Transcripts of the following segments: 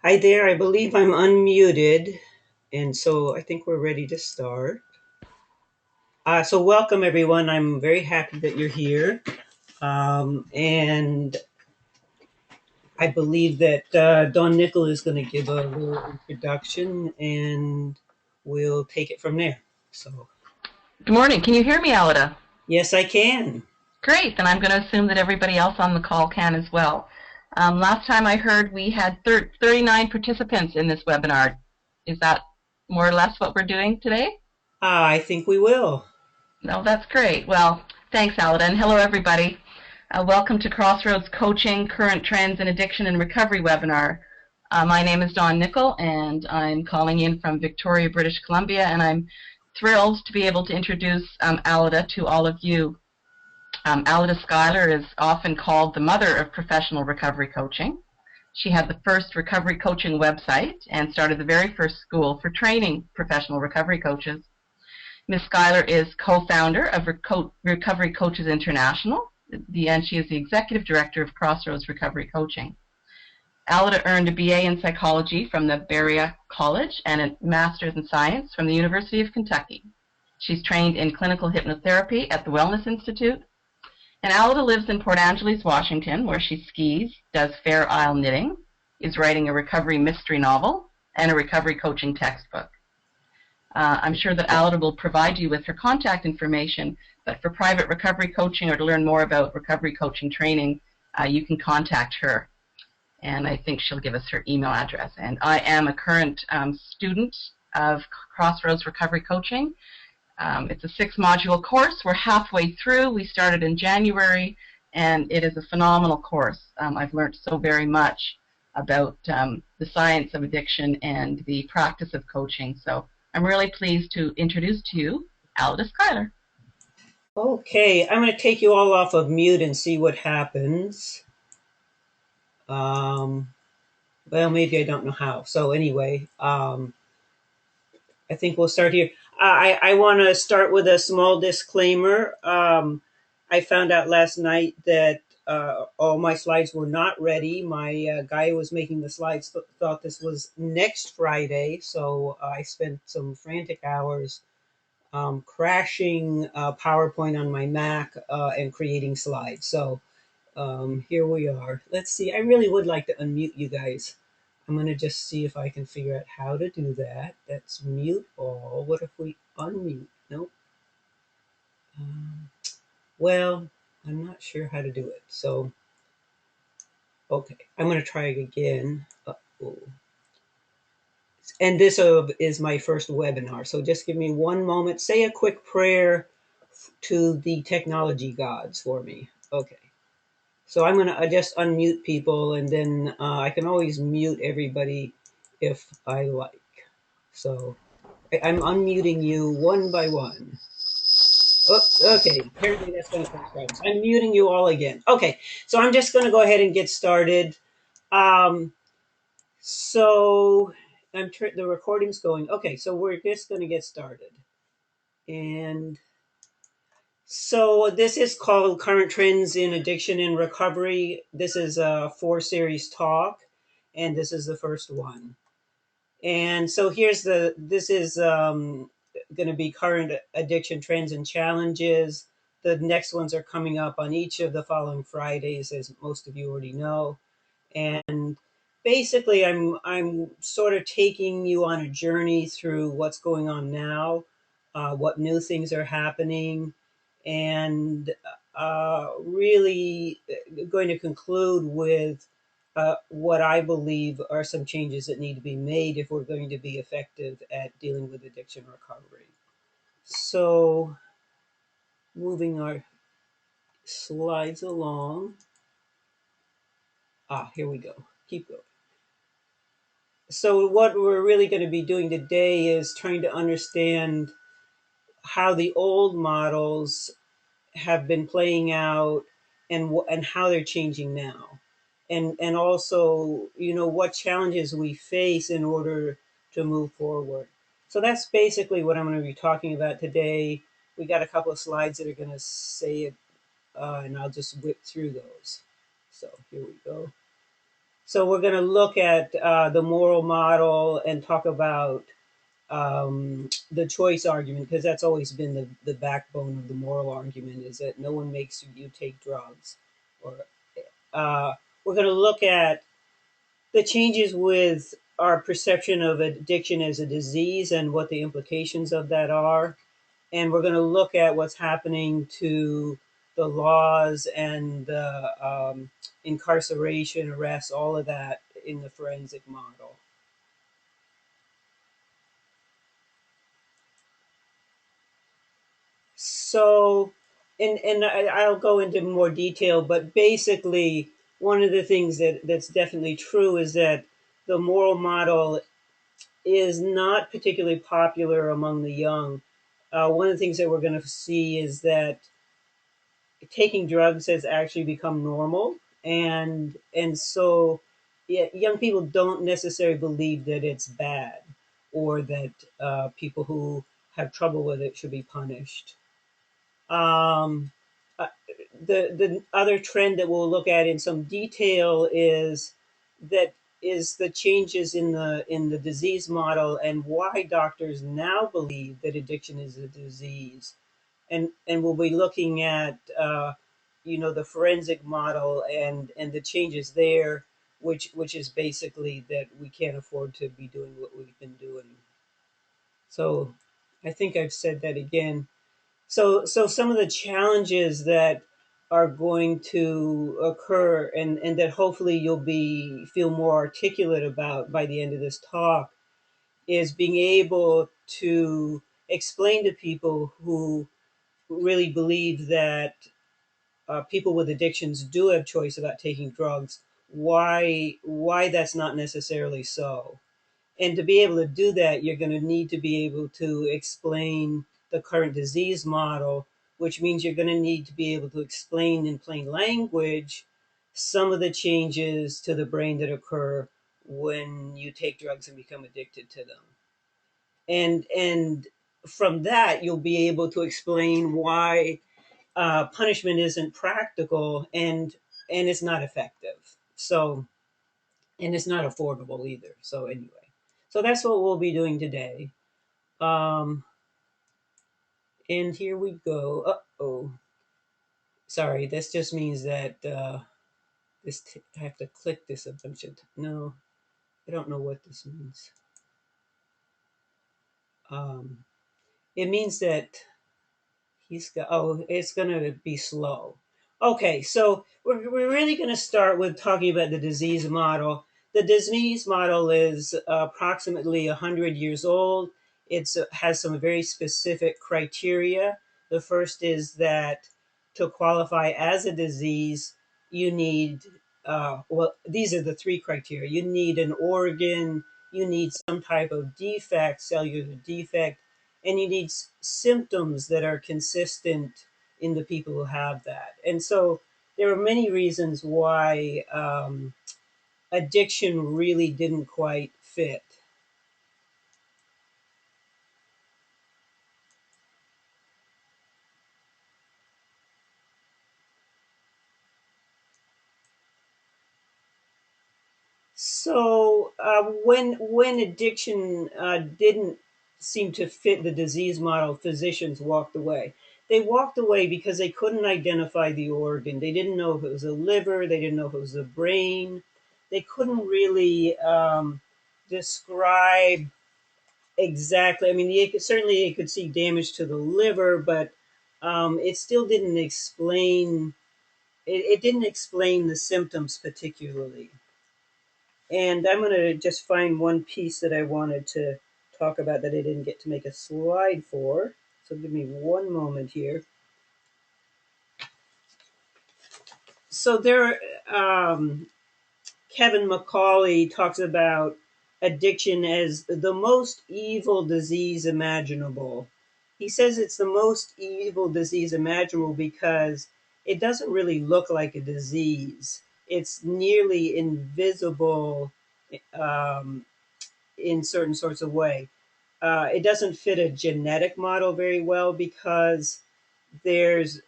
Hi there, I believe I'm unmuted, and so I think we're ready to start. So, welcome everyone. I'm very happy that you're here, and I believe that Don Nickel is going to give a little introduction, and we'll take it from there. So, Good morning. Can you hear me, Alida? yes, I can. Great. Then I'm going to assume that everybody else on the call can as well. Last time I heard we had 39 participants in this webinar. Is that more or less what we're doing today? I think we will. No, that's great. Well, thanks, Alida, and hello, everybody. Welcome to Crossroads Coaching, Current Trends in Addiction and Recovery webinar. My name is Dawn Nickel, and I'm calling in from Victoria, British Columbia, and I'm thrilled to be able to introduce Alida to all of you. Alida Schuyler is often called the mother of professional recovery coaching. She had the first recovery coaching website and started the very first school for training professional recovery coaches. Ms. Schuyler is co-founder of Recovery Coaches International, and she is the executive director of Crossroads Recovery Coaching. Alida earned a BA in psychology from the Berea College and a master's in science from the University of Kentucky. She's trained in clinical hypnotherapy at the Wellness Institute. And Alida lives in Port Angeles, Washington, where she skis, does Fair Isle knitting, is writing a recovery mystery novel, and a recovery coaching textbook. I'm sure that Alida will provide you with her contact information, but for private recovery coaching or to learn more about recovery coaching training, you can contact her. And I think she'll give us her email address. And I am a current student of Crossroads Recovery Coaching. It's a 6-module course. We're halfway through. We started in January, and it is a phenomenal course. I've learned so very much about the science of addiction and the practice of coaching. So I'm really pleased to introduce to you Alida Schuyler. Okay, I'm going to take you all off of mute and see what happens. Um, well, maybe I don't know how. So, anyway, I think we'll start here. I want to start with a small disclaimer. I found out last night that all my slides were not ready. My guy who was making the slides thought this was next Friday, so I spent some frantic hours crashing PowerPoint on my Mac and creating slides. So here we are. Let's see. I really would like to unmute you guys. I'm going to just see if I can figure out how to do that. That's mute all. What if we unmute? Nope. Um, well, I'm not sure how to do it. So, okay. I'm going to try it again. Uh-oh. And this is my first webinar. So just give me one moment. Say a quick prayer to the technology gods for me. Okay. So I'm going to just unmute people, and then I can always mute everybody if I like. So I'm unmuting you one by one. Oh, okay, apparently that's going to cause problems. I'm muting you all again. Okay, so I'm just going to go ahead and get started. Um, so the recording's going. Okay, so we're just going to get started. And so this is called Current Trends in Addiction and Recovery. This is a 4 series talk, and this is the first one. And so this is going to be current addiction trends and challenges. The next ones are coming up on each of the following Fridays, as most of you already know. And basically, I'm sort of taking you on a journey through what's going on now, what new things are happening, and really going to conclude with what I believe are some changes that need to be made if we're going to be effective at dealing with addiction recovery. So, moving our slides along. Here we go. Keep going. So, what we're really going to be doing today is trying to understand how the old models have been playing out and how they're changing now. And also, what challenges we face in order to move forward. So that's basically what I'm going to be talking about today. We got a couple of slides that are going to say it, and I'll just whip through those. So here we go. So we're going to look at the moral model and talk about the choice argument, because that's always been the backbone of the moral argument, is that no one makes you take drugs. Or we're going to look at the changes with our perception of addiction as a disease and what the implications of that are. And we're going to look at what's happening to the laws and incarceration, arrests, all of that in the forensic model. So, I'll go into more detail, but basically, one of the things that's definitely true is that the moral model is not particularly popular among the young. One of the things that we're going to see is that taking drugs has actually become normal, and so yeah, young people don't necessarily believe that it's bad, or that people who have trouble with it should be punished. Um, uh, the other trend that we'll look at in some detail that is the changes in the disease model, and why doctors now believe that addiction is a disease. And we'll be looking at the forensic model and the changes there, which is basically that we can't afford to be doing what we've been doing. So I think I've said that again. So some of the challenges that are going to occur, and that hopefully you'll be feel more articulate about by the end of this talk, is being able to explain to people who really believe that people with addictions do have choice about taking drugs, why that's not necessarily so. And to be able to do that, you're going to need to be able to explain the current disease model, which means you're going to need to be able to explain in plain language some of the changes to the brain that occur when you take drugs and become addicted to them. And from that, you'll be able to explain why punishment isn't practical, and it's not effective. So, and it's not affordable either. So anyway, so that's what we'll be doing today. Um, and here we go. Oh, sorry. This just means that I have to click this a bunch of no. I don't know what this means. Um, it means that he's got, oh, it's going to be slow. Okay, so we're really going to start with talking about the disease model. The disease model is approximately 100 years old. It has some very specific criteria. The first is that to qualify as a disease, you need, well, these are the three criteria. You need an organ, you need some type of defect, cellular defect, and you need symptoms that are consistent in the people who have that. And so there are many reasons why addiction really didn't quite fit. So when addiction didn't seem to fit the disease model, physicians walked away. They walked away because they couldn't identify the organ. They didn't know if it was a liver. They didn't know if it was a brain. They couldn't really describe exactly. I mean, certainly you could see damage to the liver, but it still didn't explain. It didn't explain the symptoms particularly. And I'm going to just find one piece that I wanted to talk about that I didn't get to make a slide for. So give me one moment here. So Kevin McCauley talks about addiction as the most evil disease imaginable. He says it's the most evil disease imaginable because it doesn't really look like a disease. It's nearly invisible um, in certain sorts of way. It doesn't fit a genetic model very well because there's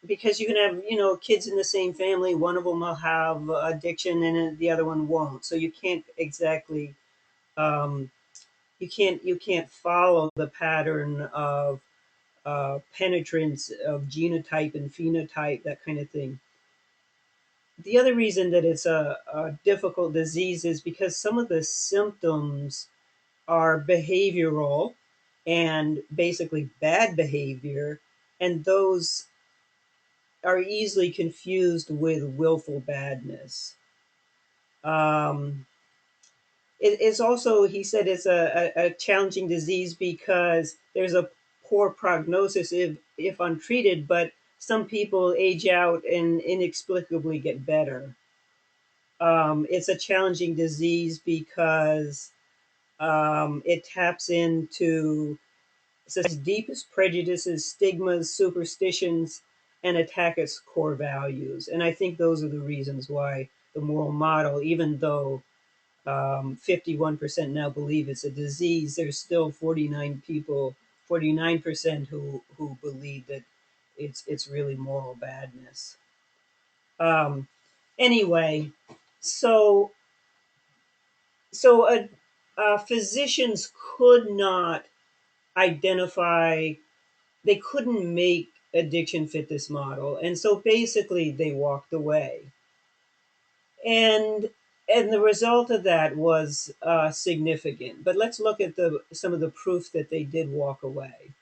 because you can have, kids in the same family. One of them will have addiction and the other one won't. So you can't exactly, um, you can't follow the pattern of penetrance of genotype and phenotype, that kind of thing. The other reason that it's a difficult disease is because some of the symptoms are behavioral and basically bad behavior, and those are easily confused with willful badness. Um, it's also, he said, it's a challenging disease because there's a poor prognosis if untreated, but some people age out and inexplicably get better. It's a challenging disease because it taps into society's deepest prejudices, stigmas, superstitions, and attack its core values. And I think those are the reasons why the moral model, even though 51% now believe it's a disease, there's still 49% who believe that it's really moral badness. Um, anyway, so physicians could not identify, they couldn't make addiction fit this model, and so basically they walked away. And the result of that was significant. But let's look at the some of the proof that they did walk away.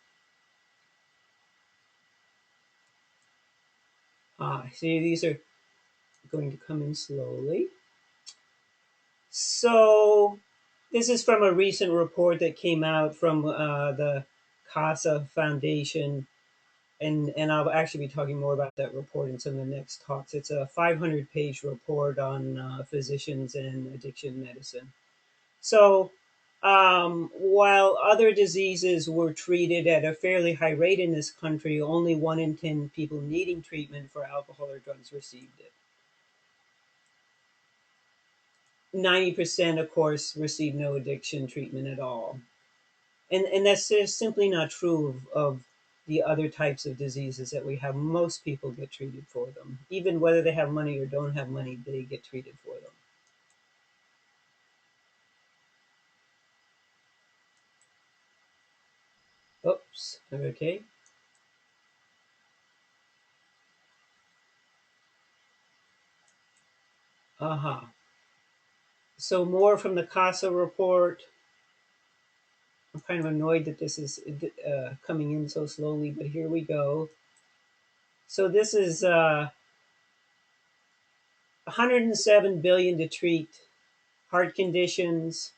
See, these are going to come in slowly. So this is from a recent report that came out from the CASA Foundation, and I'll actually be talking more about that report in some of the next talks. It's a 500-page report on physicians and addiction medicine. So, while other diseases were treated at a fairly high rate in this country, only 1 in 10 people needing treatment for alcohol or drugs received it. 90%, of course, received no addiction treatment at all. And that's just simply not true of the other types of diseases that we have. Most people get treated for them. Even whether they have money or don't have money, they get treated for them. Oops, okay. Aha. So more from the CASA report. I'm kind of annoyed that this is coming in so slowly, but here we go. So this is 107 billion to treat heart conditions,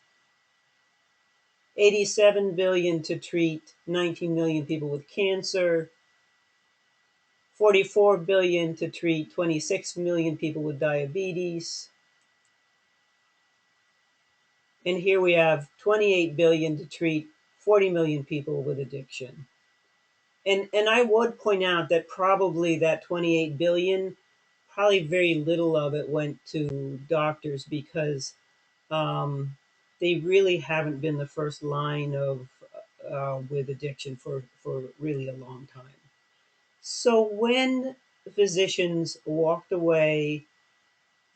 87 billion to treat 19 million people with cancer, 44 billion to treat 26 million people with diabetes, and here we have 28 billion to treat 40 million people with addiction. And I would point out that probably that 28 billion, probably very little of it went to doctors because um, they really haven't been the first line of with addiction for really a long time. So when physicians walked away,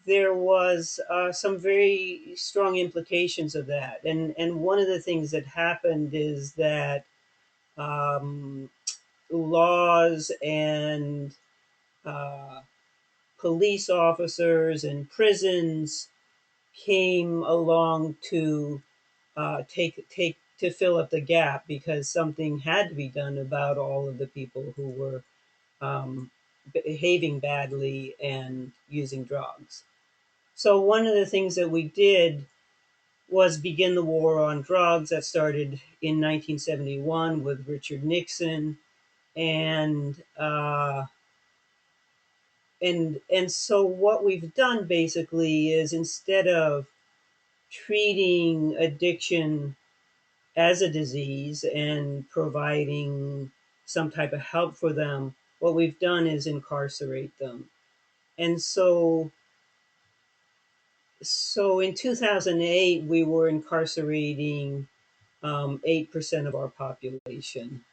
there was some very strong implications of that. And one of the things that happened is that um, laws and uh, police officers and prisons came along to take to fill up the gap because something had to be done about all of the people who were um, behaving badly and using drugs. So one of the things that we did was begin the war on drugs that started in 1971 with Richard Nixon, and so what we've done basically is, instead of treating addiction as a disease and providing some type of help for them, what we've done is incarcerate them. And so in 2008, we were incarcerating 8% of our population,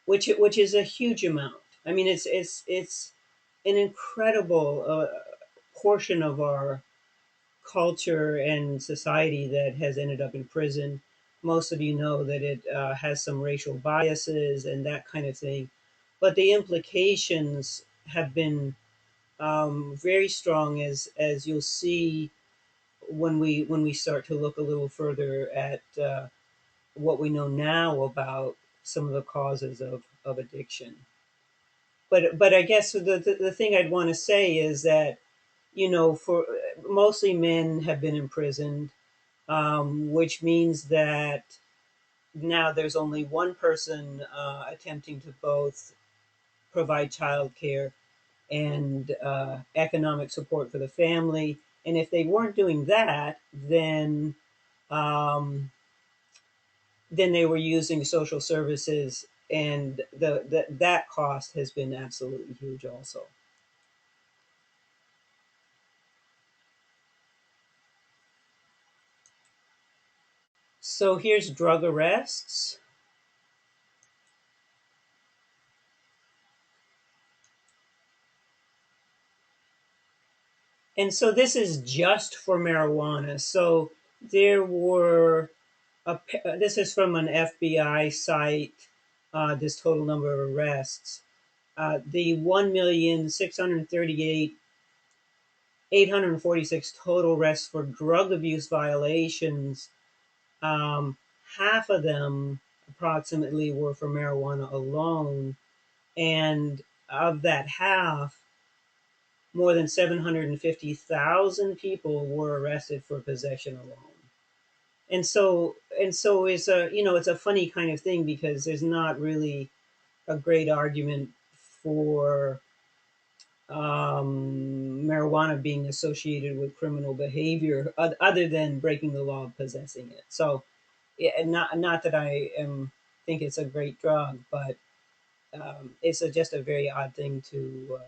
which is a huge amount. I mean, it's an incredible portion of our culture and society that has ended up in prison. Most of you know that it has some racial biases and that kind of thing, but the implications have been very strong, as you'll see when we start to look a little further at what we know now about some of the causes of addiction. But I guess the thing I'd want to say is that, you know, for mostly men have been imprisoned, which means that now there's only one person attempting to both provide childcare and economic support for the family. And if they weren't doing that, um, then they were using social services, and that cost has been absolutely huge also. So here's drug arrests. And so this is just for marijuana. So there were, this is from an FBI site, this total number of arrests. The 1,638,846 total arrests for drug abuse violations, um, half of them approximately were for marijuana alone. And of that half, more than 750,000 people were arrested for possession alone. And so it's a, you know, it's a funny kind of thing because there's not really a great argument for marijuana being associated with criminal behavior other than breaking the law of possessing it. So yeah, and not that I am think it's a great drug, but it's just a very odd thing to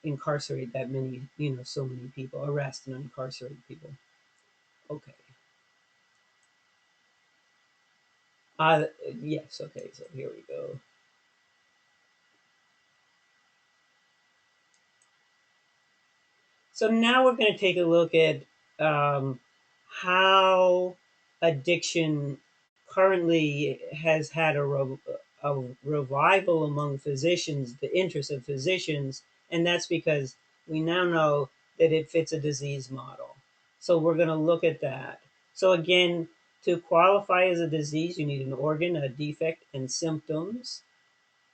incarcerate that many, you know, so many people, arrest and incarcerate people. Okay. Uh, yes. Okay. So here we go. So now we're going to take a look at how addiction currently has had a revival among physicians, the interest of physicians, and that's because we now know that it fits a disease model. So we're going to look at that. So again, to qualify as a disease, you need an organ, a defect, and symptoms.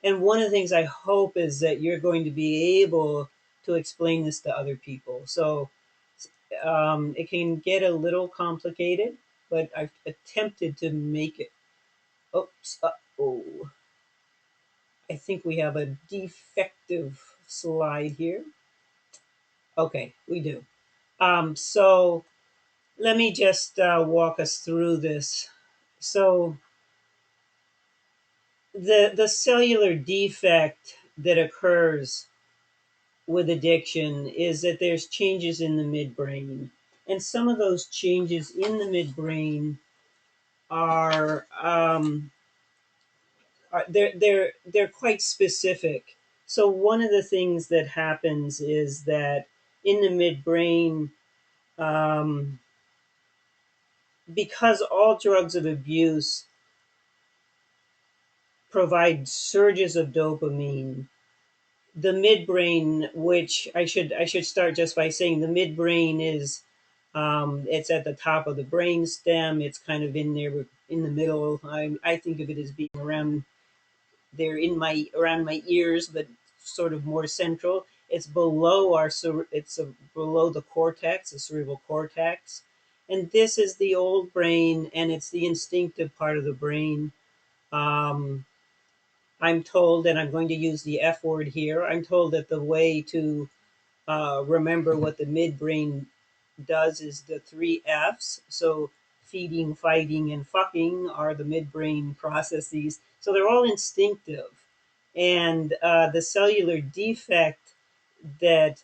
And one of the things I hope is that you're going to be able to explain this to other people. So it can get a little complicated, but I've attempted to make it. Oops. Oh, I think we have a defective slide here. Okay, we do. So let me just walk us through this. So the cellular defect that occurs with addiction is that there's changes in the midbrain, and some of those changes in the midbrain are, they're quite specific. So one of the things that happens is that in the midbrain, um, because all drugs of abuse provide surges of dopamine, the midbrain, which I should start just by saying the midbrain is, it's at the top of the brain stem. It's kind of in there in the middle. I think of it as being around there in my around my ears, but sort of more central. It's below below the cortex, the cerebral cortex, and this is the old brain, and it's the instinctive part of the brain. Um, I'm told, and I'm going to use the F word here. I'm told that the way to remember what the midbrain does is the three F's. So feeding, fighting, and fucking are the midbrain processes. So they're all instinctive. And the cellular defect that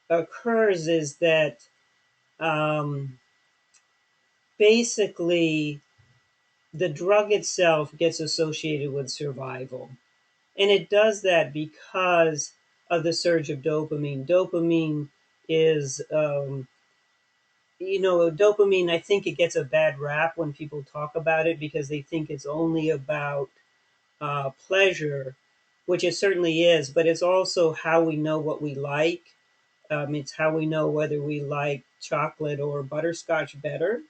occurs is that um, basically the drug itself gets associated with survival. And it does that because of the surge of dopamine. Dopamine is, dopamine, I think it gets a bad rap when people talk about it because they think it's only about pleasure, which it certainly is, but it's also how we know what we like. It's how we know whether we like chocolate or butterscotch better.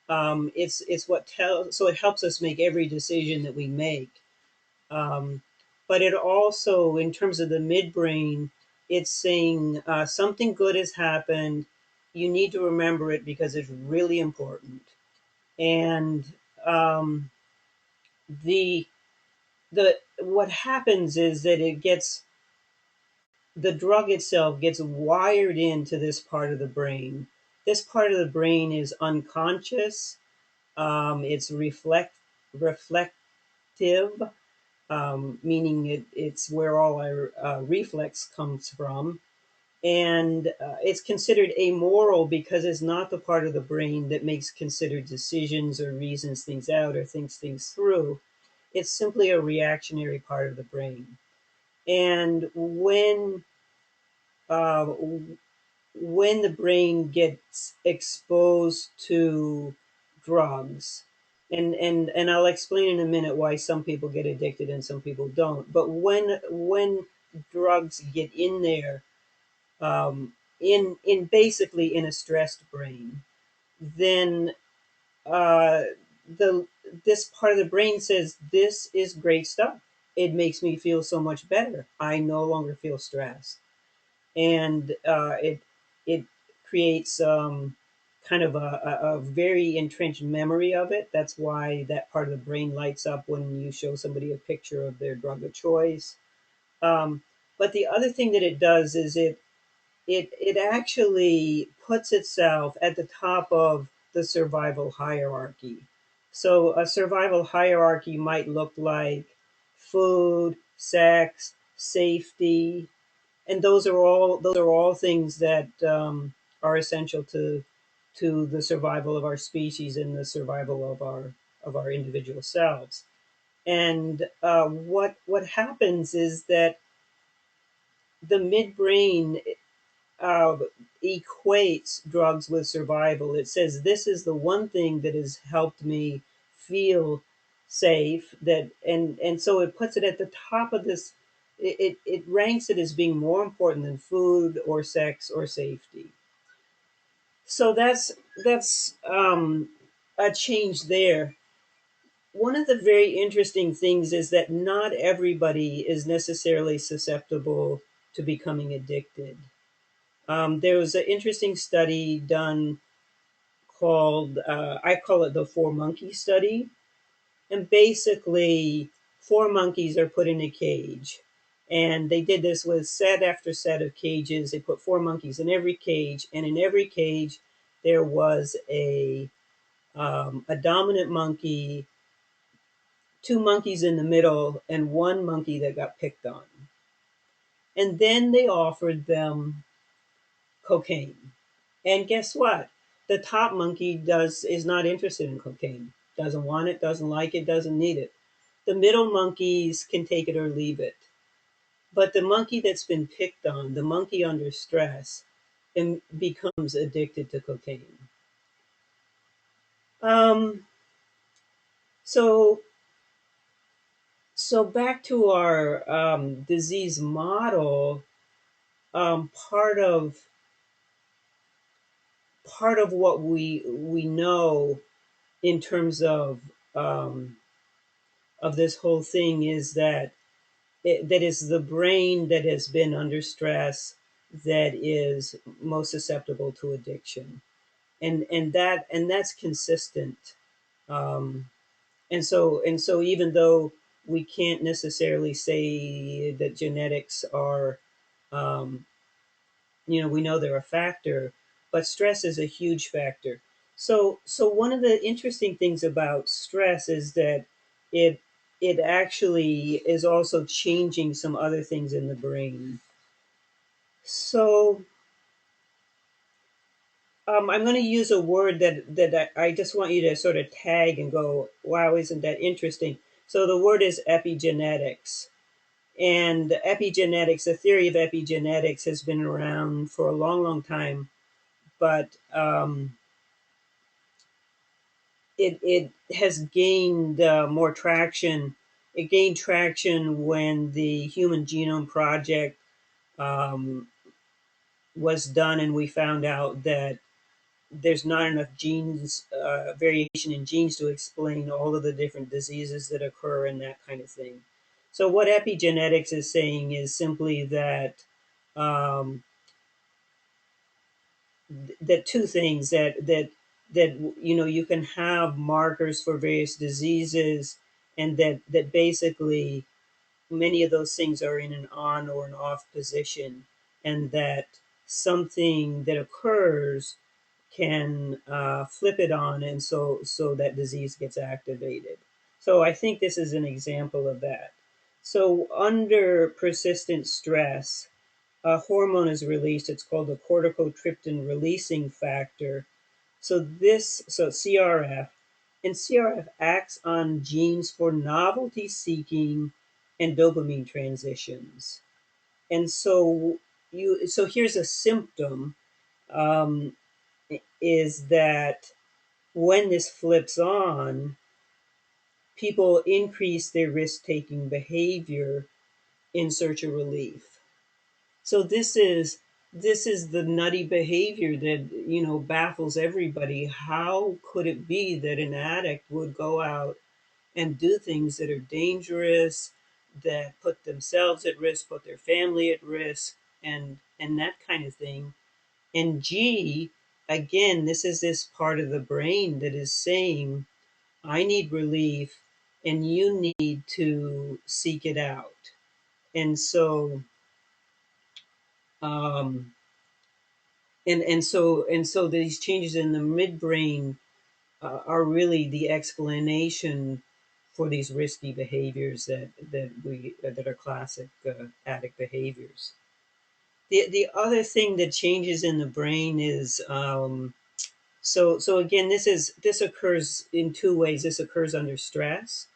It's what tells, so it helps us make every decision that we make. Um, but it also, in terms of the midbrain, it's saying something good has happened. You need to remember it because it's really important. And um, the the what happens is that it gets the drug itself gets wired into this part of the brain. This part of the brain is unconscious. It's reflective, meaning it's where all our reflex comes from. And it's considered amoral because it's not the part of the brain that makes considered decisions or reasons things out or thinks things through. It's simply a reactionary part of the brain. And uh, when the brain gets exposed to drugs, and I'll explain in a minute why some people get addicted and some people don't. But when drugs get in there, in basically in a stressed brain, then uh, the this part of the brain says this is great stuff. It makes me feel so much better. I no longer feel stressed, and it creates kind of a very entrenched memory of it. That's why that part of the brain lights up when you show somebody a picture of their drug of choice. Um, but the other thing that it does is it actually puts itself at the top of the survival hierarchy. So a survival hierarchy might look like food, sex, safety, and those are all things that are essential to the survival of our species and the survival of our individual selves. And what happens is that the midbrain uh, equates drugs with survival. It says this is the one thing that has helped me feel safe. And so it puts it at the top of this. It ranks it as being more important than food or sex or safety. So that's a change there. One of the very interesting things is that not everybody is necessarily susceptible to becoming addicted. There was an interesting study done called, I call it the Four Monkey Study. And basically, four monkeys are put in a cage. And they did this with set after set of cages. They put four monkeys in every cage. And in every cage, there was a dominant monkey, two monkeys in the middle, and one monkey that got picked on. And then they offered them cocaine. And guess what? The top monkey is not interested in cocaine. Doesn't want it, doesn't like it, doesn't need it. The middle monkeys can take it or leave it. But the monkey that's been picked on, the monkey under stress, becomes addicted to cocaine. Um, so so back to our disease model. Part of what we know in terms of this whole thing is that that is the brain that has been under stress that is most susceptible to addiction, and that's consistent. Um, and so even though we can't necessarily say that genetics are, um, we know they're a factor, but stress is a huge factor. So one of the interesting things about stress is that it it actually is also changing some other things in the brain. So I'm going to use a word that I just want you to sort of tag and go, wow, isn't that interesting? So the word is epigenetics. And epigenetics, the theory of epigenetics, has been around for a long, long time, but it has gained more traction. It gained traction when the Human Genome Project um, was done, and we found out that there's not enough genes, variation in genes to explain all of the different diseases that occur and that kind of thing. So what epigenetics is saying is simply that um, that two things that you can have markers for various diseases, and that basically many of those things are in an on or an off position, and that something that occurs can flip it on, and so that disease gets activated. So I think this is an example of that. So under persistent stress, a hormone is released. It's called the corticotrypsin releasing factor. So CRF, and CRF acts on genes for novelty seeking and dopamine transitions. And so here's a symptom, um, is that when this flips on, people increase their risk taking behavior in search of relief. So this is the nutty behavior that baffles everybody. How could it be that an addict would go out and do things that are dangerous, that put themselves at risk, put their family at risk, and that kind of thing? And G, again, this is this part of the brain that is saying, I need relief, and you need to seek it out. And so um, and so these changes in the midbrain are really the explanation for these risky behaviors that are classic addict behaviors. The other thing that changes in the brain is so again, this occurs in two ways. This occurs under stress,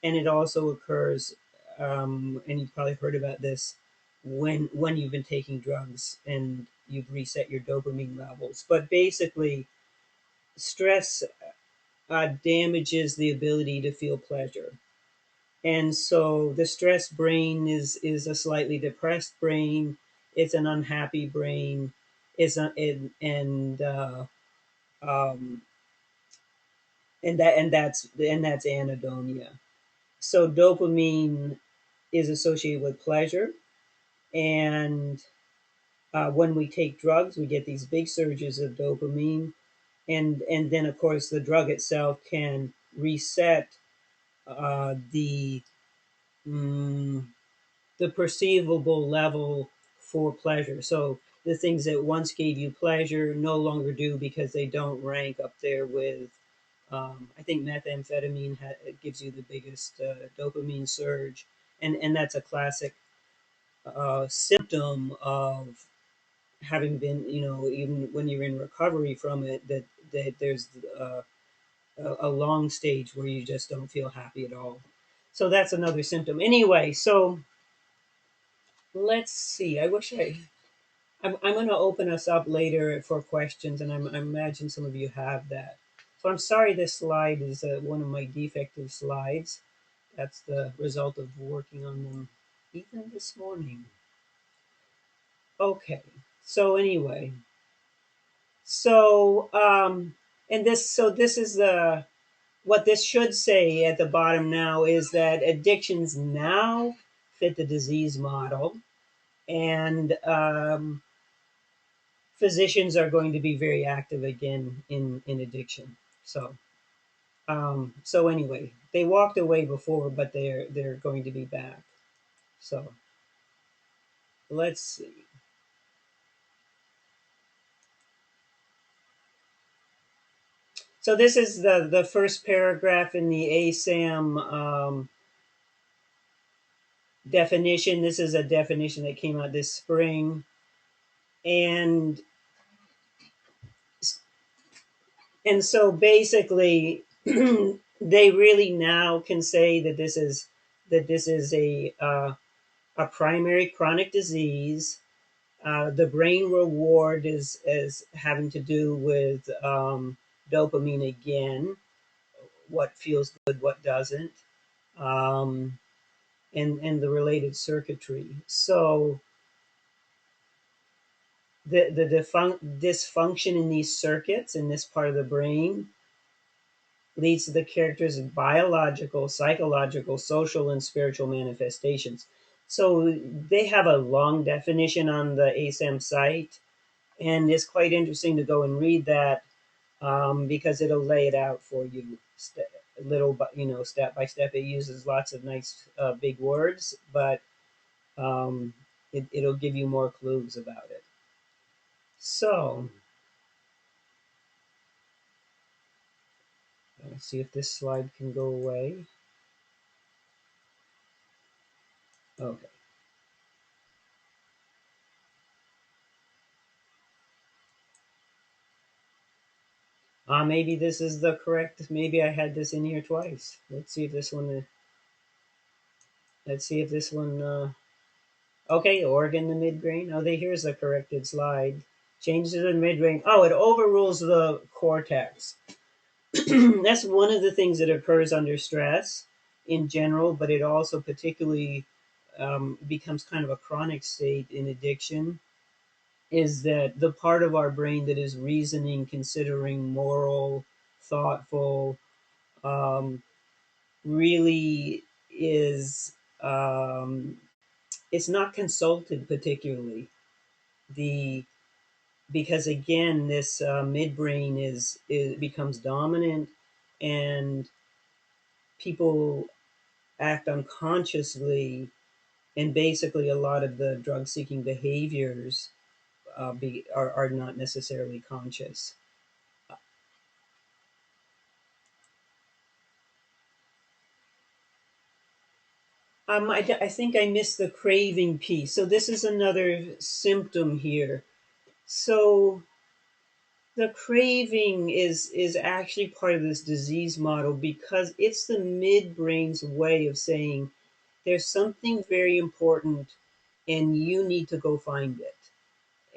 and it also occurs, and you've probably heard about this, when you've been taking drugs and you've reset your dopamine levels. But basically, stress damages the ability to feel pleasure, and so the stress brain is a slightly depressed brain. It's an unhappy brain. It's a, um, and that's anhedonia. So dopamine is associated with pleasure, and when we take drugs, we get these big surges of dopamine, and then of course the drug itself can reset the mm, the perceivable level for pleasure. So the things that once gave you pleasure no longer do, because they don't rank up there with. I think methamphetamine gives you the biggest dopamine surge, and that's a classic symptom of having been, even when you're in recovery from it, that there's a long stage where you just don't feel happy at all. So that's another symptom. Anyway, so let's see. I'm going to open us up later for questions, and I imagine some of you have that. So I'm sorry this slide is one of my defective slides. That's the result of working on them even this morning. Okay. So anyway, so this is the what this should say at the bottom now is that addictions now fit the disease model, and physicians are going to be very active again in addiction. So anyway, they walked away before, but they're going to be back. So let's see. So this is the first paragraph in the ASAM definition. This is a definition that came out this spring, and so basically, they really now can say that this is a a primary chronic disease. The brain reward is having to do with dopamine again, what feels good, what doesn't, um, and the related circuitry. So the dysfunction in these circuits in this part of the brain leads to the character's biological, psychological, social, and spiritual manifestations. So they have a long definition on the ASAM site, and it's quite interesting to go and read that because it'll lay it out for you, little, step by step. It uses lots of nice big words, but it'll give you more clues about it. So let's see if this slide can go away. Okay. Maybe this is the correct. Maybe I had this in here twice. Let's see if this one. Let's see if this one. Okay, organ the midbrain. Oh, here's the corrected slide. Changes the midbrain. Oh, it overrules the cortex. That's one of the things that occurs under stress in general, but it also particularly becomes kind of a chronic state in addiction. Is that the part of our brain that is reasoning, considering, moral, thoughtful, um, really is it's not consulted particularly the because again this midbrain is becomes dominant and people act unconsciously and basically a lot of the drug seeking behaviors are not necessarily conscious. I think I missed the craving piece. So this is another symptom here. So the craving is actually part of this disease model because it's the midbrain's way of saying there's something very important and you need to go find it.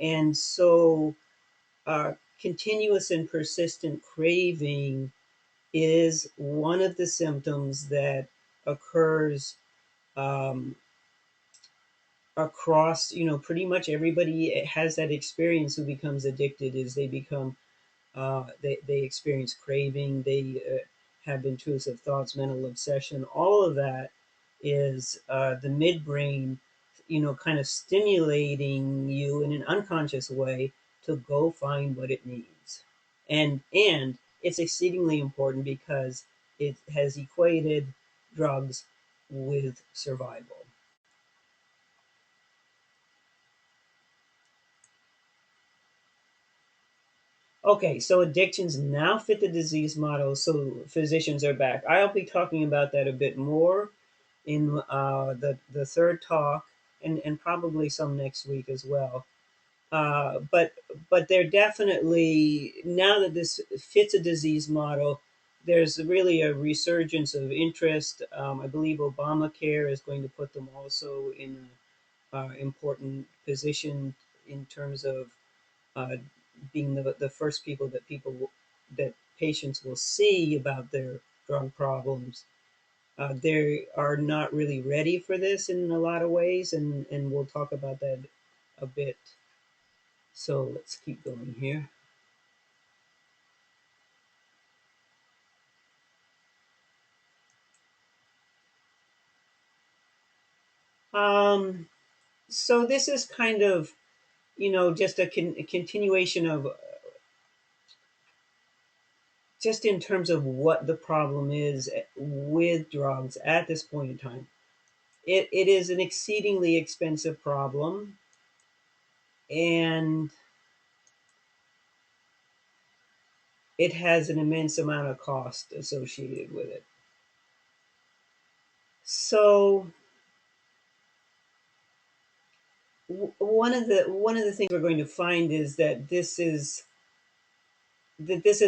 And so continuous and persistent craving is one of the symptoms that occurs um, across, pretty much everybody has that experience who becomes addicted is they become they experience craving, they have intrusive thoughts, mental obsession. All of that is the midbrain, kind of stimulating you in an unconscious way to go find what it needs. And it's exceedingly important because it has equated drugs with survival. Okay, so addictions now fit the disease model, so physicians are back. I'll be talking about that a bit more in the third talk, and probably some next week as well. But they're definitely now that this fits a disease model, there's really a resurgence of interest. I believe Obamacare is going to put them also in an important position in terms of uh, being the first people that patients will see about their drug problems. They are not really ready for this in a lot of ways, and we'll talk about that a bit. So let's keep going here. Um, so this is kind of, just a continuation of just in terms of what the problem is with drugs at this point in time. It is an exceedingly expensive problem, and it has an immense amount of cost associated with it. So one of the things we're going to find is that this is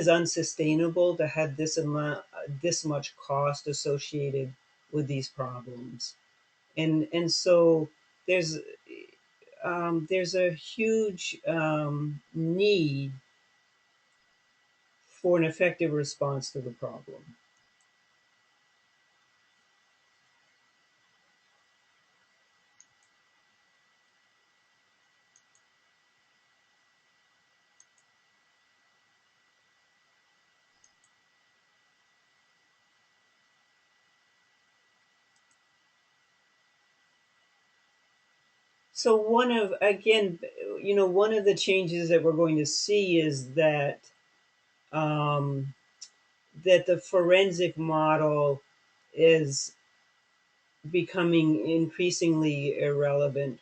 unsustainable to have this much cost associated with these problems, and so there's there's a huge need for an effective response to the problem. So one of again, one of the changes that we're going to see is um, that the forensic model is becoming increasingly irrelevant.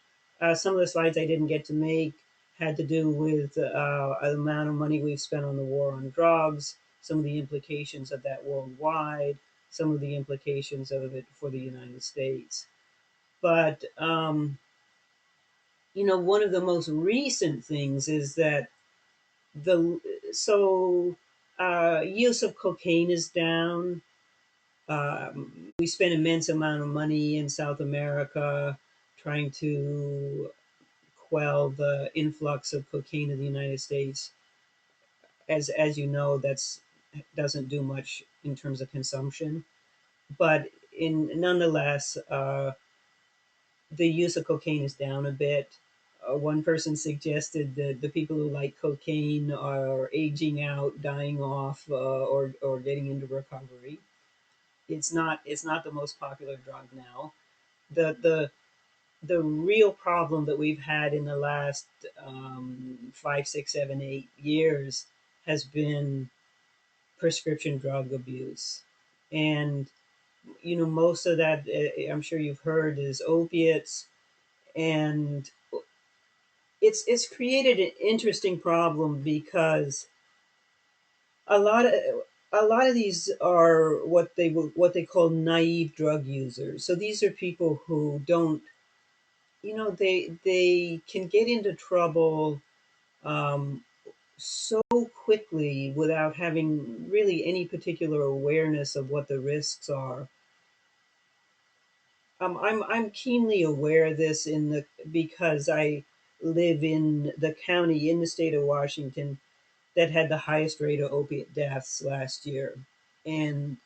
Some of the slides I didn't get to make had to do with the amount of money we've spent on the war on drugs, some of the implications of that worldwide, some of the implications of it for the United States. But one of the most recent things is that the so use of cocaine is down. We spend immense amount of money in South America trying to quell the influx of cocaine to the United States. As you know, that's doesn't do much in terms of consumption, but in nonetheless, the use of cocaine is down a bit. One person suggested that the people who like cocaine are aging out, dying off, or getting into recovery. It's not the most popular drug now. The real problem that we've had in the last 5, 6, 7, 8 years has been prescription drug abuse, and most of that, I'm sure you've heard, is opiates, and it's created an interesting problem because a lot of a lot of these are what they call naive drug users. So these are people who don't, they can get into trouble um, so quickly without having really any particular awareness of what the risks are. I'm keenly aware of this because I live in the county in the state of Washington that had the highest rate of opiate deaths last year, and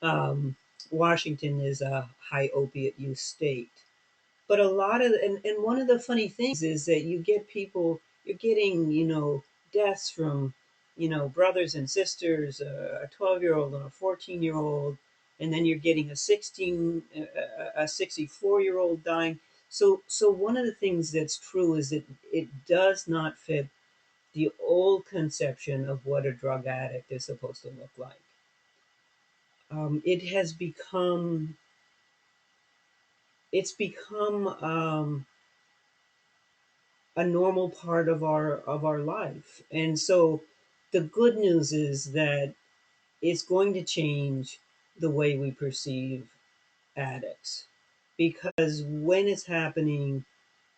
um, Washington is a high opiate use state. But a lot of and one of the funny things is that you're getting deaths from brothers and sisters, a 12-year-old and a 14-year-old, and then you're getting a 64-year-old dying. So one of the things that's true is that it does not fit the old conception of what a drug addict is supposed to look like. It has become it's become a normal part of our life. And so the good news is that it's going to change the way we perceive addicts, because when it's happening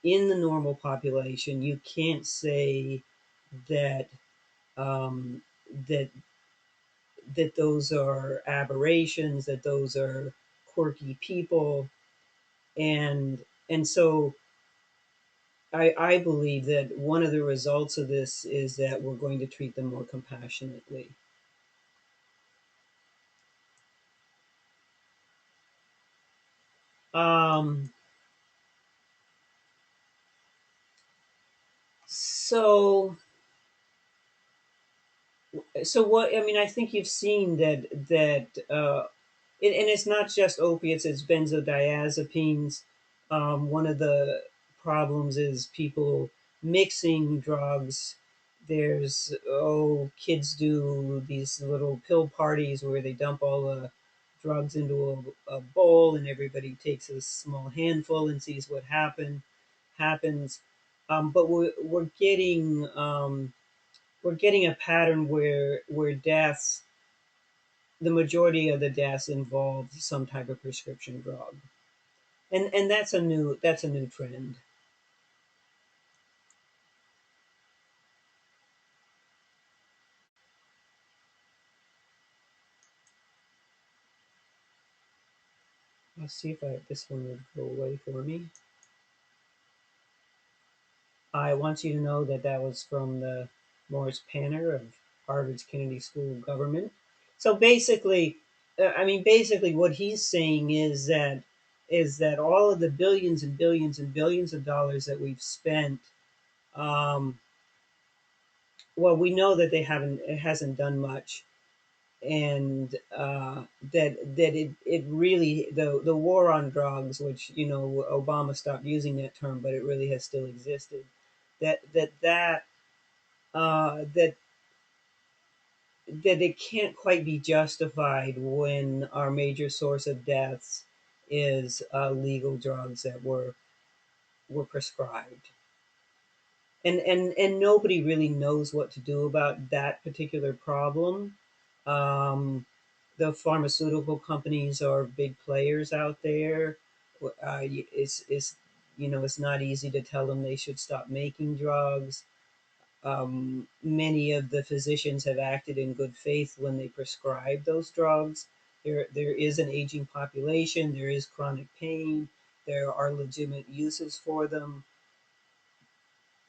in the normal population, you can't say that um, that those are aberrations, that those are quirky people, and so I believe that one of the results of this is that we're going to treat them more compassionately. Um, so, so what? I mean, I think you've seen and it's not just opiates; it's benzodiazepines. One of the problems is people mixing drugs. There's kids do these little pill parties where they dump all the drugs into a bowl, and everybody takes a small handful and sees what happens. But we're getting a pattern where the majority of the deaths involve some type of prescription drug, and that's a new trend. Let's see if this one would go away for me. I want you to know that that was from the Morris Panner of Harvard's Kennedy School of Government. So basically, basically, what he's saying is that all of the billions and billions and billions of dollars that we've spent, um, well, we know that it hasn't done much, and it really the war on drugs, which Obama stopped using that term, but it really has still existed. That that that that that it can't quite be justified when our major source of deaths is legal drugs that were prescribed, and nobody really knows what to do about that particular problem. Um, the pharmaceutical companies are big players out there. It's it's not easy to tell them they should stop making drugs. Many of the physicians have acted in good faith when they prescribe those drugs. There is an aging population. There is chronic pain. There are legitimate uses for them,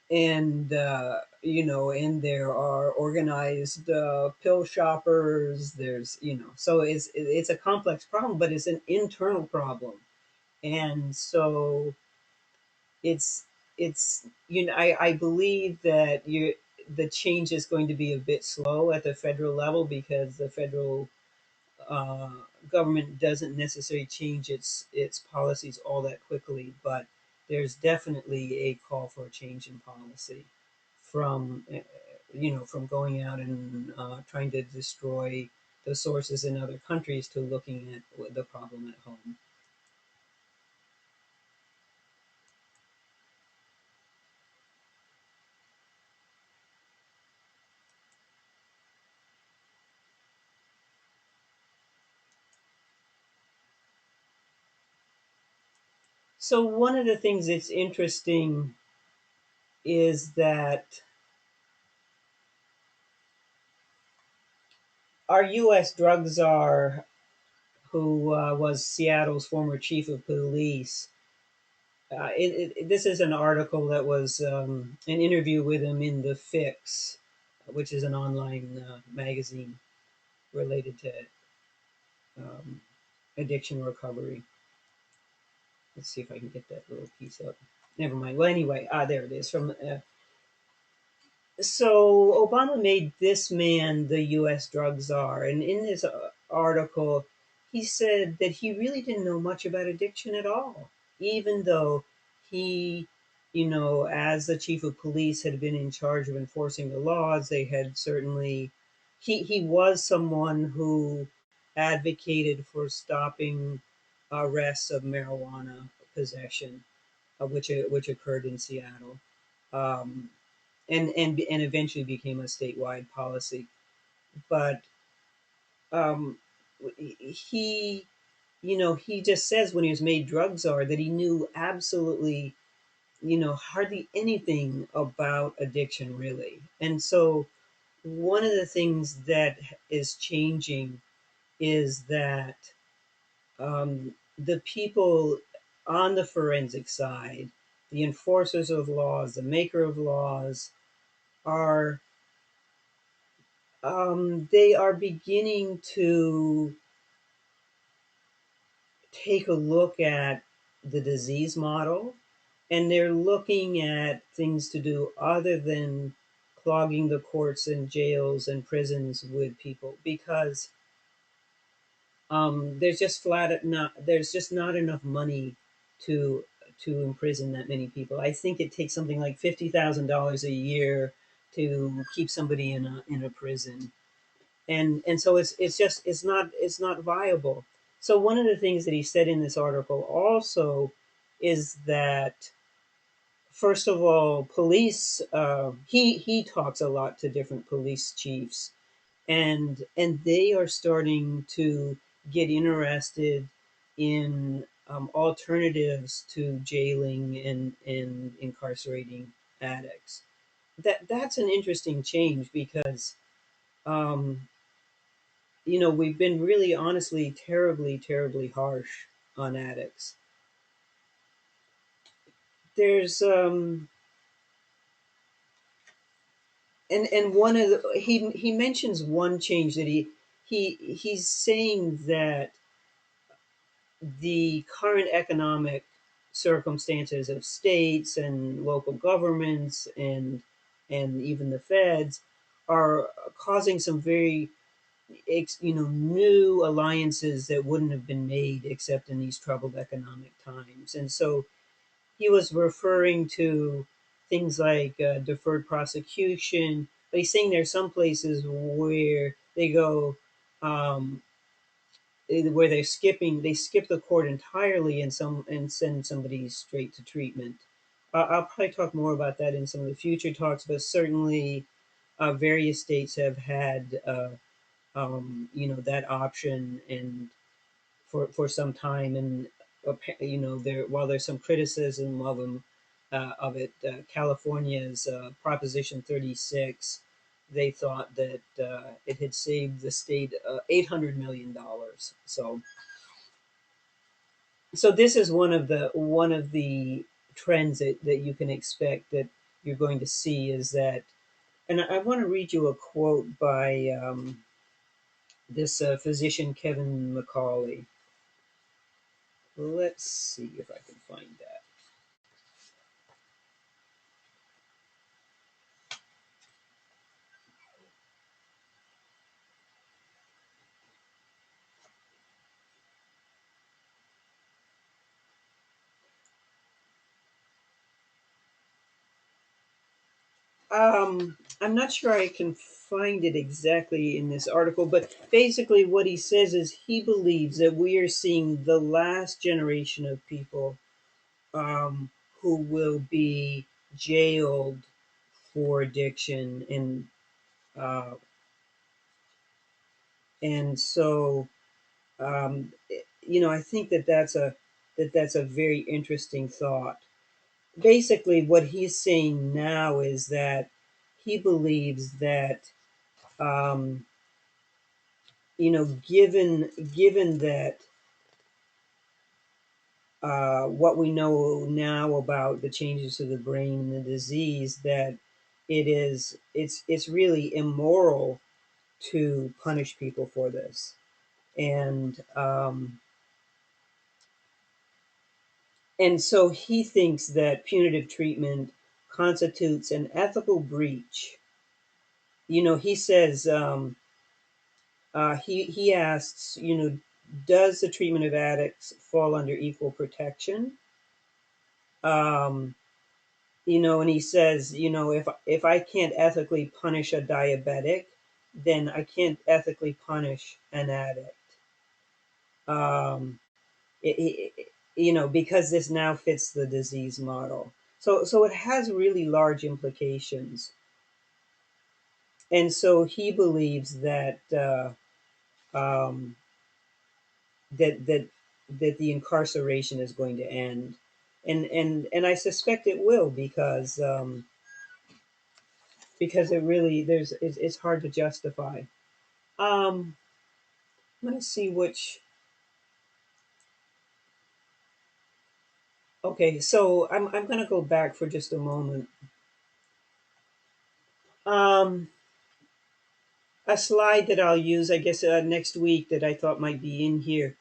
and and there are organized pill shoppers. There's so it's a complex problem, but it's an internal problem, and so it's I believe that the change is going to be a bit slow at the federal level because the federal uh, government doesn't necessarily change its policies all that quickly, but there's definitely a call for a change in policy from from going out and trying to destroy the sources in other countries to looking at the problem at home. So one of the things that's interesting is that our U.S. drug czar, who was Seattle's former chief of police, this is an article that was an interview with him in The Fix, which is an online magazine related to um, addiction recovery. Let's see if I can get that little piece up. Never mind. Well, anyway, there it is from so Obama made this man the U.S. drug czar, and in his article, he said that he really didn't know much about addiction at all, even though he, as the chief of police, had been in charge of enforcing the laws. They had certainly, he was someone who advocated for stopping arrests of marijuana possession, which occurred in Seattle. Um, and eventually became a statewide policy. But um, he, he just says when he was made drug czar that he knew absolutely, hardly anything about addiction really. And so one of the things that is changing is that the people on the forensic side, the enforcers of laws, the maker of laws, are they are beginning to take a look at the disease model, and they're looking at things to do other than clogging the courts and jails and prisons with people because there's just not enough money to imprison that many people. I think it takes something like $50,000 a year to keep somebody in a prison, and so it's not viable. So one of the things that he said in this article also is that first of all, police. He talks a lot to different police chiefs, and they are starting to get interested in alternatives to jailing and incarcerating addicts. That's an interesting change because um, we've been really honestly terribly, terribly harsh on addicts. There's and one of the, he mentions one change that he's saying that the current economic circumstances of states and local governments and even the feds are causing some very new alliances that wouldn't have been made except in these troubled economic times. And so he was referring to things like deferred prosecution, but he's saying there's some places where they go um, where they skip the court entirely and send somebody straight to treatment. I'll probably talk more about that in some of the future talks, but certainly various states have had that option and for some time. And there, while there's some criticism of it, California's Proposition 36, they thought that it had saved the state $800 million. So this is one of the trends that you can expect that you're going to see is that. And I want to read you a quote by this physician Kevin McCauley. Let's see if I can find that. I'm not sure I can find it exactly in this article, but basically what he says is he believes that we are seeing the last generation of people um, who will be jailed for addiction, uh, and so I think that that's a very interesting thought. Basically, what he's saying now is that he believes that um, given that what we know now about the changes to the brain and the disease, that it's really immoral to punish people for this, and so he thinks that punitive treatment constitutes an ethical breach. He says he asks, does the treatment of addicts fall under equal protection? Um, and he says, if I can't ethically punish a diabetic, then I can't ethically punish an addict. Um, because this now fits the disease model. So it has really large implications, and so he believes um, that that that the incarceration is going to end, and I suspect it will because it really it's hard to justify. Um, I'm gonna see which. Okay, so I'm gonna go back for just a moment. Um, a slide that I'll use, I guess, next week that I thought might be in here.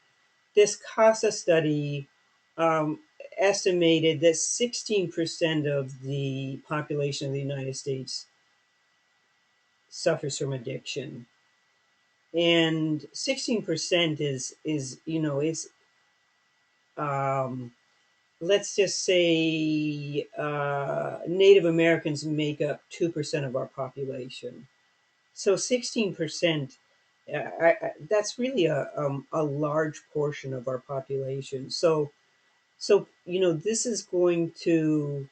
This CASA study um, estimated that 16% of the population of the United States suffers from addiction, and 16% is is um, let's just say Native Americans make up 2% of our population. So 16%, that's really a large portion of our population. So this is going to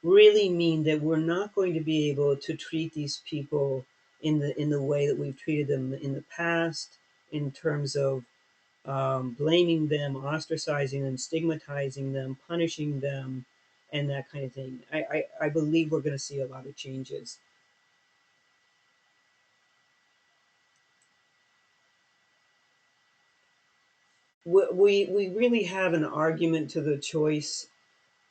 really mean that we're not going to be able to treat these people in the way that we've treated them in the past, in terms of blaming them, ostracizing them, stigmatizing them, punishing them, and that kind of thing. I believe we're going to see a lot of changes. We really have an argument to the choice,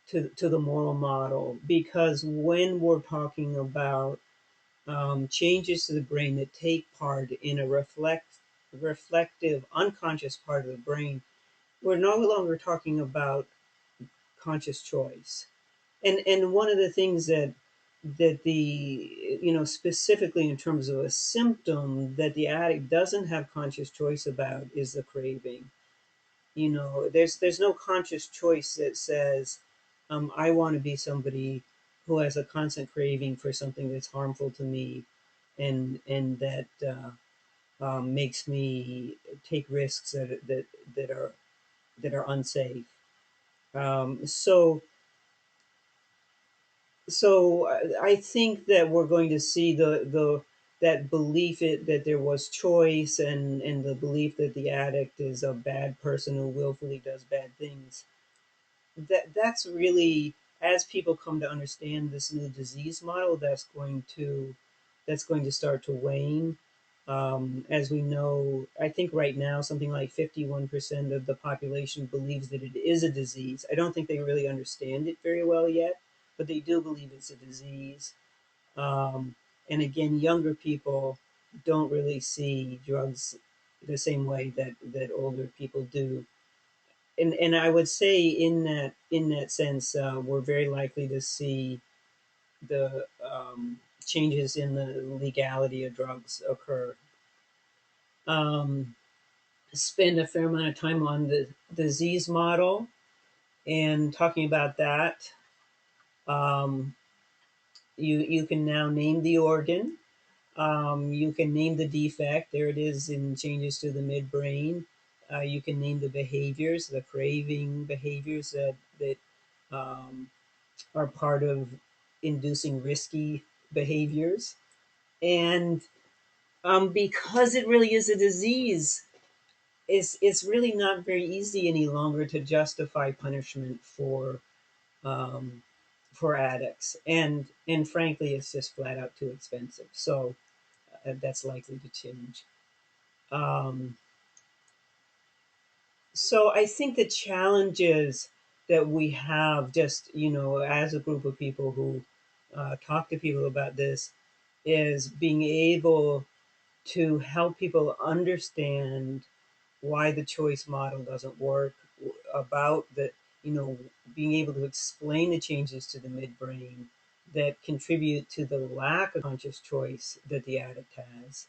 to the moral model, because when we're talking about changes to the brain that take part in a reflective, unconscious part of the brain. We're no longer talking about conscious choice. And one of the things that the specifically in terms of a symptom that the addict doesn't have conscious choice about is the craving. There's no conscious choice that says, I want to be somebody who has a constant craving for something that's harmful to me, and that makes me take risks that are unsafe. So I think that we're going to see the that belief that there was choice, and the belief that the addict is a bad person who willfully does bad things. That's really, as people come to understand this new disease model, that's going to start to wane. As we know, I think right now something like 51% of the population believes that it is a disease. I don't think they really understand it very well yet, but they do believe it's a disease. Um, and again, younger people don't really see drugs the same way that older people do. And I would say in that sense, we're very likely to see the changes in the legality of drugs occur. Um, Spend a fair amount of time on the disease model and talking about that. Um, you can now name the organ. You can name the defect. There it is in changes to the midbrain. You can name the behaviors, the craving behaviors that um, are part of inducing risky behaviors. And because it really is a disease, it's really not very easy any longer to justify punishment um, for addicts, and frankly, it's just flat out too expensive. So that's likely to change. Um, so I think the challenges that we have, just as a group of people who talk to people about this, is being able to help people understand why the choice model doesn't work, about the, being able to explain the changes to the midbrain that contribute to the lack of conscious choice that the addict has,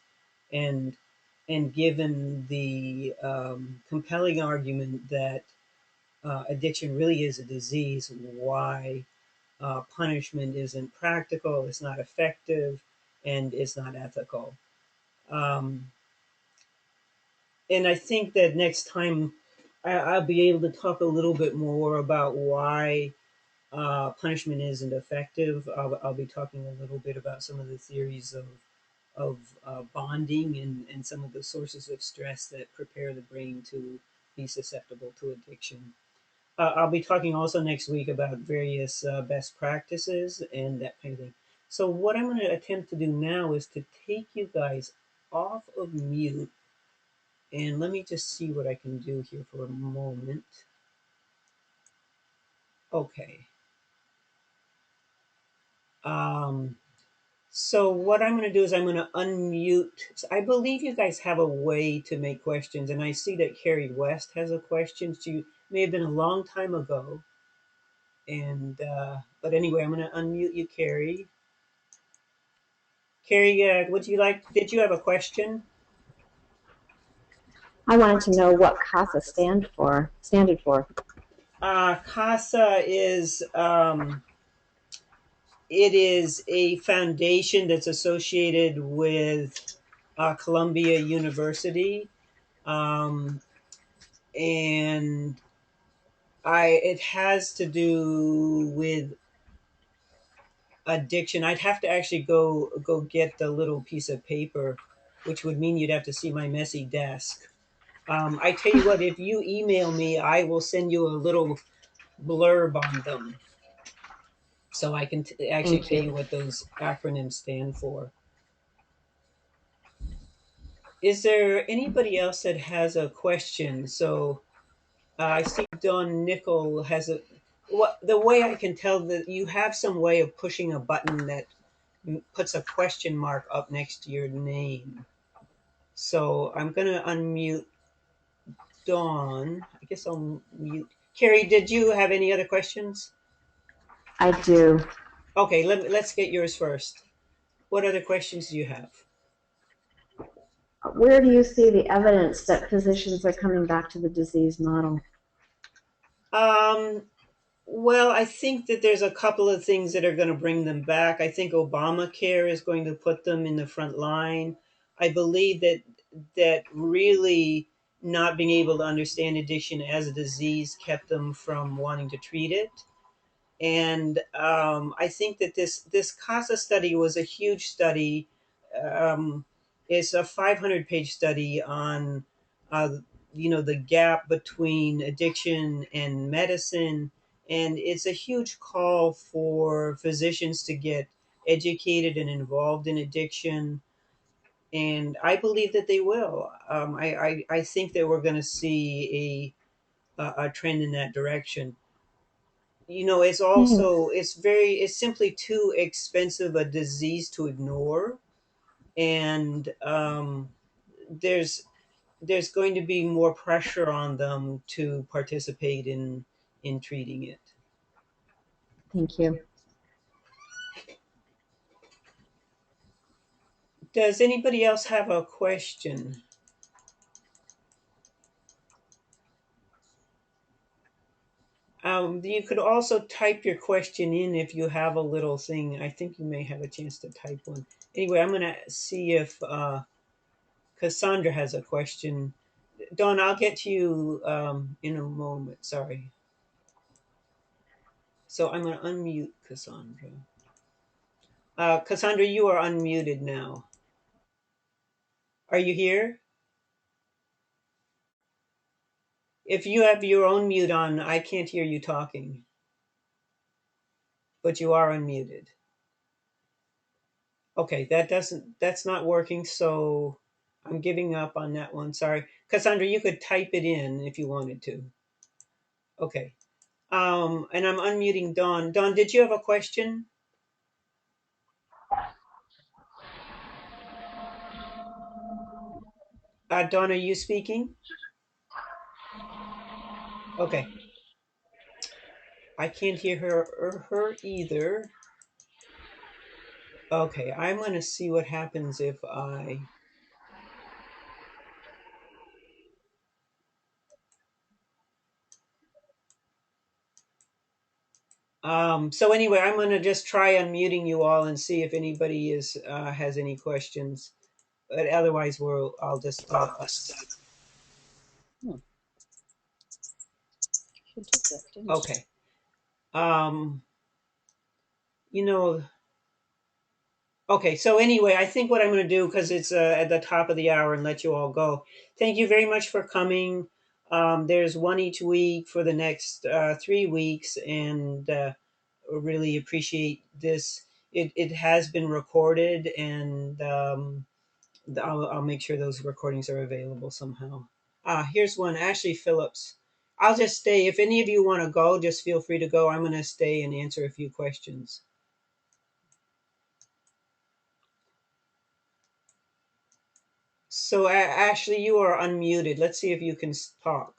and given the compelling argument that addiction really is a disease, why punishment isn't practical, it's not effective, and it's not ethical. Um, and I think that next time I'll be able to talk a little bit more about why punishment isn't effective. I'll be talking a little bit about some of the theories of bonding, and some of the sources of stress that prepare the brain to be susceptible to addiction. I'll be talking also next week about various best practices and that kind of thing. So, what I'm going to attempt to do now is to take you guys off of mute, and let me just see what I can do here for a moment. Okay. Um, so what I'm going to do is I'm going to unmute. So I believe you guys have a way to make questions, and I see that Carrie West has a question. She may have been a long time ago, and but anyway, I'm going to unmute you, Carrie. Carrie, would you like? Did you have a question? I wanted to know what CASA standard for. CASA is it is a foundation that's associated with Columbia University, um, and it has to do with addiction. I'd have to actually go get the little piece of paper, which would mean you'd have to see my messy desk. I tell you what, if you email me, I will send you a little blurb on them, so I can actually Thank tell you. you what those acronyms stand for. Is there anybody else that has a question? So I see Don Nickel has a. What the way I can tell that you have some way of pushing a button puts a question mark up next to your name. So I'm going to unmute Dawn. I guess I'll mute. Carrie, did you have any other questions? I do. Okay, let's get yours first. What other questions do you have? Where do you see the evidence that physicians are coming back to the disease model? Um, well, I think that there's a couple of things that are going to bring them back. I think Obamacare is going to put them in the front line. I believe that really not being able to understand addiction as a disease kept them from wanting to treat it. And I think that this CASA study was a huge study. Um, it's a 500-page study on, uh, the gap between addiction and medicine, and it's a huge call for physicians to get educated and involved in addiction. And I believe that they will. I think that we're going to see a trend in that direction. It's Hmm. also it's simply too expensive a disease to ignore. And there's there's going to be more pressure on them to participate in treating it. Thank you. Does anybody else have a question? You could also type your question in if you have a little thing. I think you may have a chance to type one. Anyway, I'm going to see if Cassandra has a question. Dawn, I'll get to you in a moment. Sorry. So I'm going to unmute Cassandra. Cassandra, you are unmuted now. Are you here? If you have your own mute on, I can't hear you talking, but you are unmuted. Okay, that's not working, so I'm giving up on that one. Sorry. Cassandra, you could type it in if you wanted to. Okay. And I'm unmuting Dawn. Dawn, did you have a question? Dawn, are you speaking? Okay. I can't hear her or her either. Okay, I'm gonna see what happens if I. So anyway, I'm gonna just try unmuting you all and see if anybody is has any questions. But otherwise, I'll just. Hmm. She did that, didn't she? Okay. Um, you know. Okay, so anyway, I think what I'm going to do, because it's at the top of the hour, and let you all go. Thank you very much for coming. There's one each week for the next 3 weeks, and really appreciate this. It has been recorded, and I'll make sure those recordings are available somehow. Here's one, Ashley Phillips. I'll just stay. If any of you want to go, just feel free to go. I'm going to stay and answer a few questions. So, Ashley, you are unmuted. Let's see if you can talk.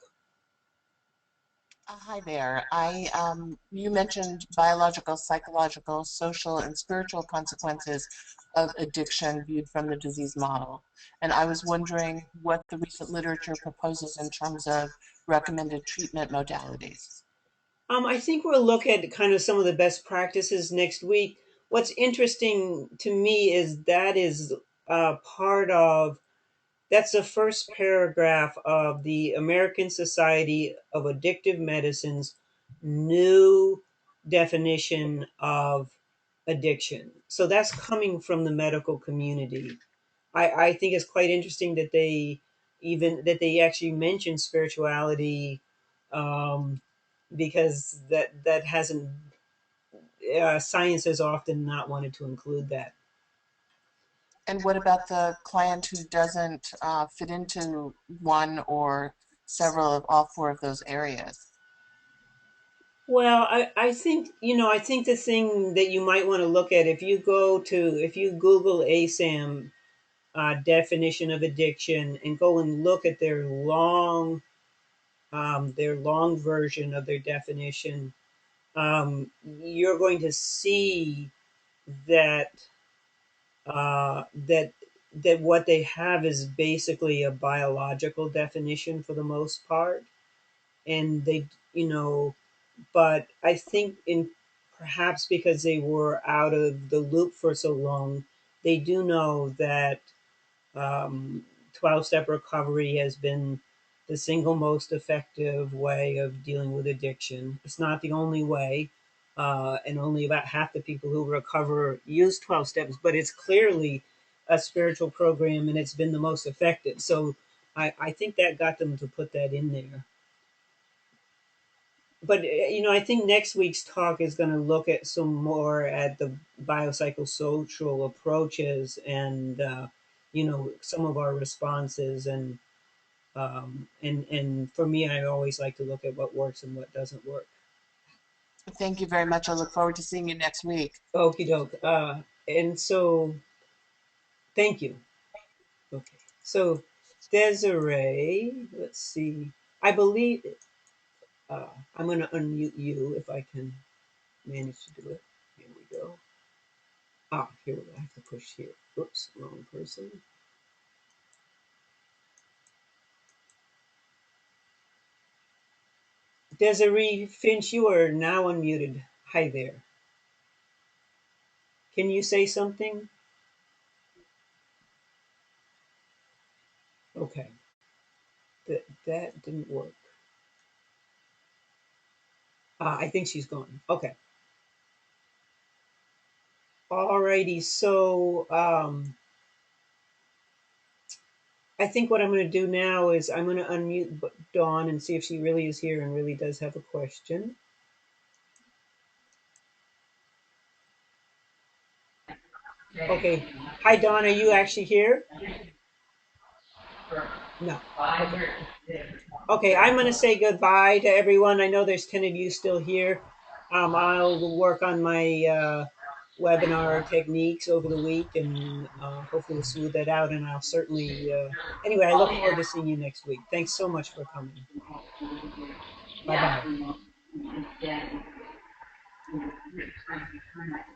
Hi there. You mentioned biological, psychological, social, and spiritual consequences of addiction viewed from the disease model. And I was wondering what the recent literature proposes in terms of recommended treatment modalities. I think we'll look at kind of some of the best practices next week. What's interesting to me is that is part of that's the first paragraph of the American Society of Addictive Medicine's new definition of addiction. So that's coming from the medical community. I think it's quite interesting that they actually mention spirituality, um, because that hasn't science has often not wanted to include that. And what about the client who doesn't fit into one or several of all four of those areas? Well, I think, I think the thing that you might want to look at if you Google ASAM definition of addiction and go and look at their long version of their definition, you're going to see that that what they have is basically a biological definition for the most part, and you know, but I think in perhaps because they were out of the loop for so long, they do know that 12-step recovery has been the single most effective way of dealing with addiction. It's not the only way, and only about half the people who recover use 12 steps, but it's clearly a spiritual program and it's been the most effective. So I think that got them to put that in there. But I think next week's talk is going to look at some more at the biopsychosocial approaches and some of our responses and for me, I always like to look at what works and what doesn't work. Thank you very much. I look forward to seeing you next week. Okie doke. And so, thank you. Okay. So, Desiree, let's see. I believe I'm going to unmute you if I can manage to do it. Here we go. Here we go. I have to push here. Oops, wrong person. Desiree Finch, you are now unmuted. Hi there. Can you say something? Okay. That didn't work. I think she's gone. Okay. Alrighty. So I think what I'm going to do now is I'm going to unmute Dawn and see if she really is here and really does have a question. Okay. Hi, Dawn. Are you actually here? No. Okay. Okay, I'm going to say goodbye to everyone. I know there's 10 of you still here. I'll work on my webinar techniques over the week and hopefully we'll smooth that out. And I'll certainly, anyway, I look forward to seeing you next week. Thanks so much for coming. Bye bye.